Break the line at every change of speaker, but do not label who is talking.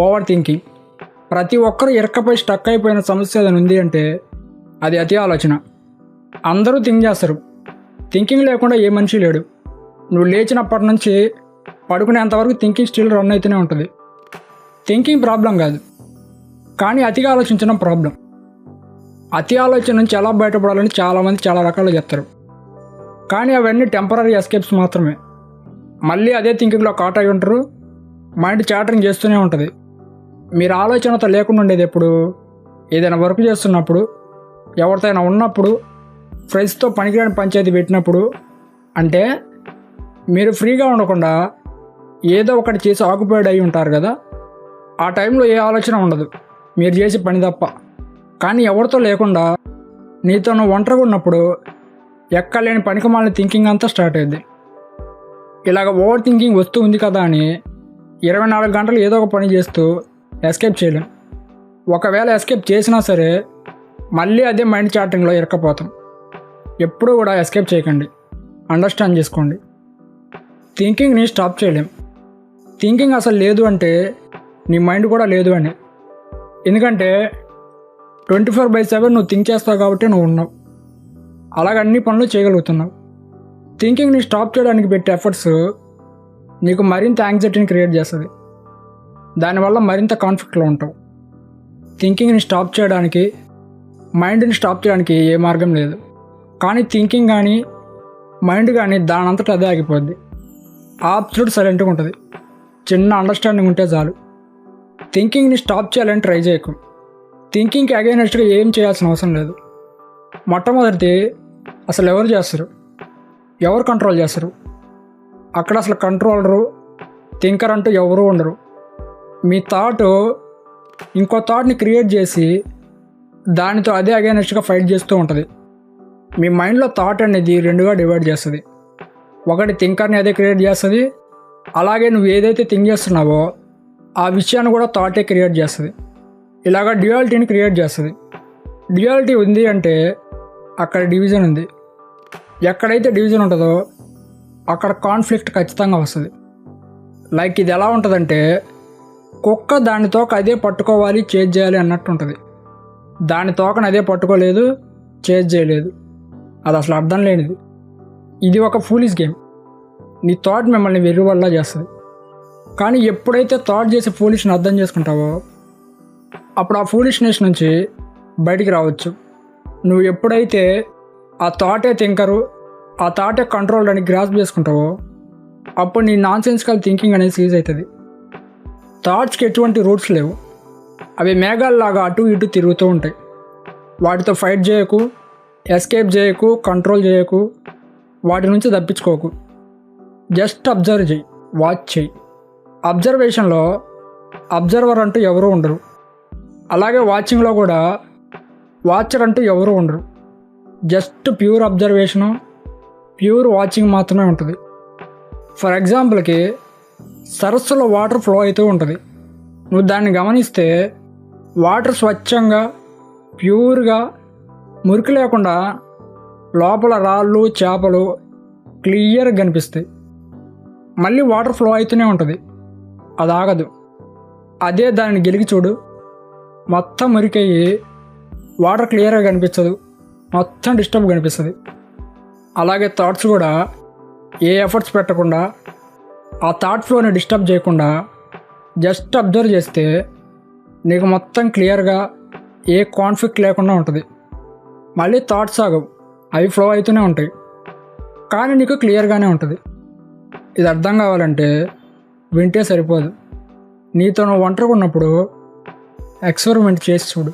Over thinking. ప్రతి ఒక్కరు ఇరక్కపై stuck అయిపోయిన సమస్య ఏదైనా ఉంది అంటే అది అతి ఆలోచన. అందరూ థింక్ చేస్తారు. థింకింగ్ లేకుండా ఏ మనిషి లేడు. నువ్వు లేచినప్పటి నుంచి పడుకునేంతవరకు థింకింగ్ స్టిల్ రన్ అవుతూనే ఉంటుంది. థింకింగ్ ప్రాబ్లం కాదు, కానీ అతిగా ఆలోచించడం ప్రాబ్లం. అతి ఆలోచన నుంచి ఎలా బయటపడాలని చాలామంది చాలా రకాలు చెప్తారు, కానీ అవన్నీ టెంపరీ ఎస్కేప్స్ మాత్రమే. మళ్ళీ అదే థింకింగ్లో కాట్ అయి ఉంటారు. మైండ్ చాటరింగ్ చేస్తూనే ఉంటుంది. మీరు ఆలోచనతో లేకుండా ఉండేది ఎప్పుడు? ఏదైనా వర్క్ చేస్తున్నప్పుడు, ఎవరితో అయినా ఉన్నప్పుడు, ఫ్రెండ్స్తో పనికిరాని పంచాయతీ పెట్టినప్పుడు. అంటే మీరు ఫ్రీగా ఉండకుండా ఏదో ఒకటి చేసి ఆక్యుపైడ్ అయి ఉంటారు కదా, ఆ టైంలో ఏ ఆలోచన ఉండదు, మీరు చేసే పని తప్ప. కానీ ఎవరితో లేకుండా నీతో నువ్వు ఒంటరిగా ఉన్నప్పుడు ఎక్కలేని పనికిమాలిన థింకింగ్ అంతా స్టార్ట్ అయ్యింది. ఇలాగ ఓవర్ థింకింగ్ వస్తూ ఉంది కదా అని 24 గంటలు ఏదో ఒక పని చేస్తూ ఎస్కేప్ చేయలేం. ఒకవేళ ఎస్కేప్ చేసినా సరే మళ్ళీ అదే మైండ్ చాటరింగ్లో ఇరక్కపోతాం. ఎప్పుడూ కూడా ఎస్కేప్ చేయకండి, అండర్స్టాండ్ చేసుకోండి. థింకింగ్ని స్టాప్ చేయలేం. థింకింగ్ అసలు లేదు అంటే నీ మైండ్ కూడా లేదు అని. ఎందుకంటే 24/7 నువ్వు థింక్ చేస్తావు కాబట్టి నువ్వు ఉన్నావు. అలాగ అన్ని పనులు చేయగలుగుతున్నావు. థింకింగ్ని స్టాప్ చేయడానికి పెట్టే ఎఫర్ట్స్ నీకు మరింత యాంగ్జైటీని క్రియేట్ చేస్తుంది. దానివల్ల మరింత కాన్ఫ్లిక్ట్లో ఉంటావు. థింకింగ్ని స్టాప్ చేయడానికి, మైండ్ని స్టాప్ చేయడానికి ఏ మార్గం లేదు. కానీ థింకింగ్ కానీ మైండ్ కానీ దానంతటా అదే ఆగిపోద్ది. అబ్సల్యూట్ సైలెంట్గా ఉంటుంది. చిన్న అండర్స్టాండింగ్ ఉంటే చాలు. థింకింగ్ని స్టాప్ చేయాలని ట్రై చేయకు. థింకింగ్కి అగైనెస్ట్గా ఏం చేయాల్సిన అవసరం లేదు. మొట్టమొదటి అసలు ఎవరు చేస్తారు? ఎవరు కంట్రోల్ చేస్తారు? అక్కడ అసలు కంట్రోలరు, థింకర్ అంటూ ఎవరు ఉండరు. మీ థాట్ ఇంకో థాట్ని క్రియేట్ చేసి దానితో అదే అగైనెస్ట్గా ఫైట్ చేస్తూ ఉంటుంది. మీ మైండ్లో థాట్ అనేది రెండుగా డివైడ్ చేస్తుంది. ఒకటి థింకర్ని అదే క్రియేట్ చేస్తుంది, అలాగే నువ్వు ఏదైతే థింక్ చేస్తున్నావో ఆ విషయాన్ని కూడా థాటే క్రియేట్ చేస్తుంది. ఇలాగ డ్యూయాలిటీని క్రియేట్ చేస్తుంది. డ్యూయాలిటీ ఉంది అంటే అక్కడ డివిజన్ ఉంది. ఎక్కడైతే డివిజన్ ఉంటుందో అక్కడ కాన్ఫ్లిక్ట్ ఖచ్చితంగా వస్తుంది. లైక్ ఇది ఎలా ఉంటుందంటే, కుక్క దాని తోక అదే పట్టుకోవాలి, చేజ్ చేయాలి అన్నట్టు ఉంటుంది. దాని తోకను అదే పట్టుకోలేదు, చేజ్ చేయలేదు. అది అసలు అర్థం లేనిది. ఇది ఒక ఫూలిష్ గేమ్. నీ థాట్ మిమ్మల్ని వెర్రివల్లా చేస్తుంది. కానీ ఎప్పుడైతే థాట్ చేసి ఫూలిష్ని అర్థం చేసుకుంటావో అప్పుడు ఆ ఫూలిష్నెస్ నుంచి బయటికి రావచ్చు. నువ్వు ఎప్పుడైతే ఆ థాటే థింకరు, ఆ థాటే కంట్రోల్ అని గ్రాస్ప్ చేసుకుంటావో అప్పుడు నీ నాన్సెన్సికల్ థింకింగ్ అనేది సీజ్ అవుతుంది. థాట్స్కి ఎటువంటి రూట్స్ లేవు. అవి మేఘాల్లాగా అటు ఇటు తిరుగుతూ ఉంటాయి. వాటితో ఫైట్ చేయకు, ఎస్కేప్ చేయకు, కంట్రోల్ చేయకు, వాటి నుంచి తప్పించుకోకు. జస్ట్ అబ్జర్వ్ చేయి, వాచ్ చేయి. అబ్జర్వేషన్లో అబ్జర్వర్ అంటూ ఎవరూ ఉండరు. అలాగే వాచింగ్లో కూడా వాచర్ అంటూ ఎవరూ ఉండరు. Just pure observation, pure watching మాత్రమే ఉంటుంది. ఫర్ ఎగ్జాంపుల్కి సరస్సులో వాటర్ ఫ్లో అవుతూ ఉంటుంది. నువ్వు దాన్ని గమనిస్తే వాటర్ స్వచ్ఛంగా, ప్యూర్గా, మురికి లేకుండా లోపల రాళ్ళు, చేపలు క్లియర్గా కనిపిస్తాయి. మళ్ళీ వాటర్ ఫ్లో అవుతూనే ఉంటుంది, అది ఆగదు. అదే దాన్ని గెలిగి చూడు, మొత్తం మురికయ్యి వాటర్ క్లియర్గా కనిపించదు, మొత్తం డిస్టర్బ్ కనిపిస్తుంది. అలాగే థాట్స్ కూడా ఏ ఎఫర్ట్స్ పెట్టకుండా, ఆ థాట్ ఫ్లోని డిస్టర్బ్ చేయకుండా జస్ట్ అబ్జర్వ్ చేస్తే నీకు మొత్తం క్లియర్గా ఏ కాన్ఫ్లిక్ట్ లేకుండా ఉంటుంది. మళ్ళీ థాట్స్ ఆగవు, అవి ఫ్లో అవుతూనే ఉంటాయి, కానీ నీకు క్లియర్గానే ఉంటుంది. ఇది అర్థం కావాలంటే వింటే సరిపోదు. నీతో నువ్వు ఒంటరిగా ఉన్నప్పుడు ఎక్స్పెరిమెంట్ చేసి చూడు.